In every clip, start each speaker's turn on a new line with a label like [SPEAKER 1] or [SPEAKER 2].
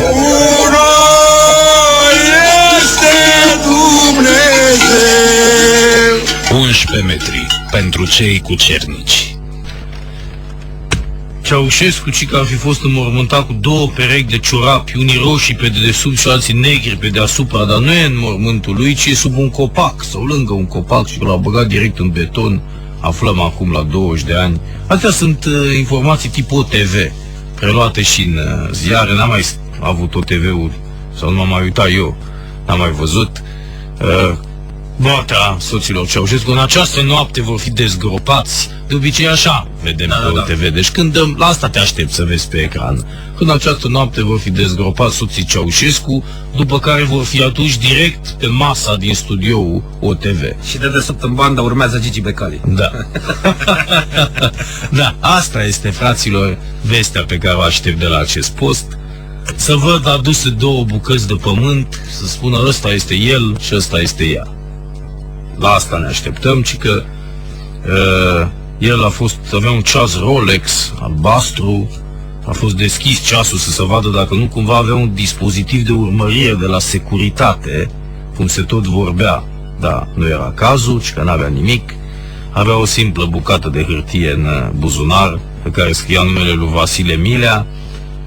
[SPEAKER 1] Una este Dumnezeu.
[SPEAKER 2] 11 metri pentru cei cu cernici.
[SPEAKER 3] Ceaușescu, ci că ar fi fost înmormântat cu 2 perechi de ciorapi, unii roșii pe dedesubt și alții negri pe deasupra, dar nu e în mormântul lui, ci e sub un copac sau lângă un copac și că l-au băgat direct în beton. Aflăm acum la 20 de ani. Astea sunt informații tip OTV, preluate și în ziare. N-am mai avut OTV-uri, sau nu m-am mai uitat eu, n-am mai văzut. Moartea soților Ceaușescu. În această noapte vor fi dezgropați. De obicei așa vedem pe OTV. Deci când dăm, la asta te aștept să vezi pe ecran. În această noapte vor fi dezgropați soții Ceaușescu, după care vor fi aduși direct pe masa din studioul OTV.
[SPEAKER 4] Și de desubt în banda urmează Gigi Becali.
[SPEAKER 3] Da. Da, asta este, fraților, vestea pe care o aștept de la acest post. Să văd aduse 2 bucăți de pământ, să spună ăsta este el și ăsta este ea. La asta ne așteptăm, ci că el avea un ceas Rolex albastru, a fost deschis ceasul să se vadă dacă nu cumva avea un dispozitiv de urmărire de la securitate, cum se tot vorbea. Da, nu era cazul, ci că n-avea nimic. Avea o simplă bucată de hârtie în buzunar, pe care scria numele lui Vasile Milea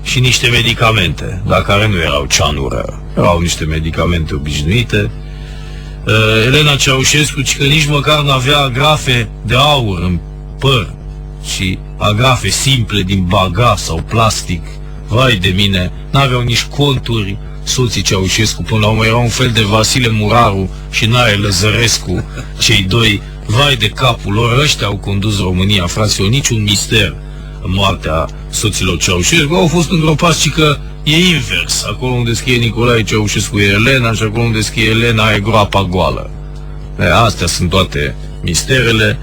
[SPEAKER 3] și niște medicamente, dar care nu erau cianură, erau niște medicamente obișnuite. Elena Ceaușescu, că nici măcar nu avea agrafe de aur în păr, ci agrafe simple din baga sau plastic. Vai de mine, n-aveau nici conturi soții Ceaușescu, până la urmă era un fel de Vasile Muraru și Nae Lăzărescu, cei doi. Vai de capul lor, ăștia au condus România, fraților, niciun mister în moartea soților Ceaușescu. Au fost îngropați, ci că e invers. Acolo unde scrie Nicolae Ceaușescu e Elena și acolo unde scrie Elena e groapa goală. Astea sunt toate misterele.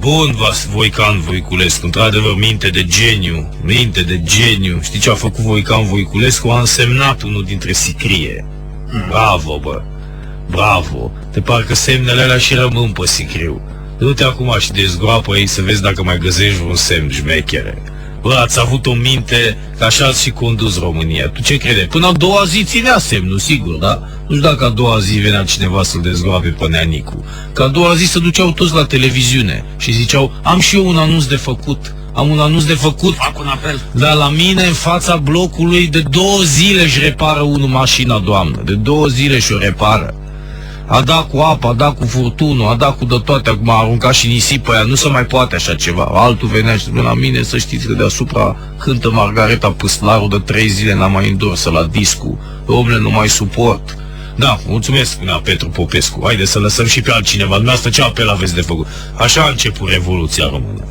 [SPEAKER 3] Bun, Voican Voiculescu, într-adevăr, minte de geniu. Știi ce a făcut Voican Voiculescu? A însemnat unul dintre sicrie. Bravo, bă, bravo. De parcă semnele alea și rămân pe sicriu. Du-te acum și dezgroapă ei să vezi dacă mai găsești un semn, șmechere. Bă, ați avut o minte că așa ați și condus România. Tu ce crede? Până a doua zi ținea semnul, sigur, da? Nu știu dacă a doua zi venea cineva să-l dezgroape pe Neanicu. Că a doua zi se duceau toți la televiziune și ziceau, am și eu un anunț de făcut. Am un anunț de făcut.
[SPEAKER 4] Fac un apel.
[SPEAKER 3] Dar la mine, în fața blocului, de 2 zile își repară unul mașina, doamnă. De 2 zile și-o repară. A dat cu apă, a dat cu furtunul, a dat cu de toate, acum a aruncat și nisip pe aia, nu se mai poate așa ceva. Altul venea și spunea, la mine să știți că deasupra cântă Margareta Păslaru de 3 zile, n-am mai îndorsă la discu. Omule, nu mai suport. Da, mulțumesc, spunea Petru Popescu. Haide să lăsăm și pe altcineva. Dumneavoastră ce apel aveți de făcut? Așa a început Revoluția Română.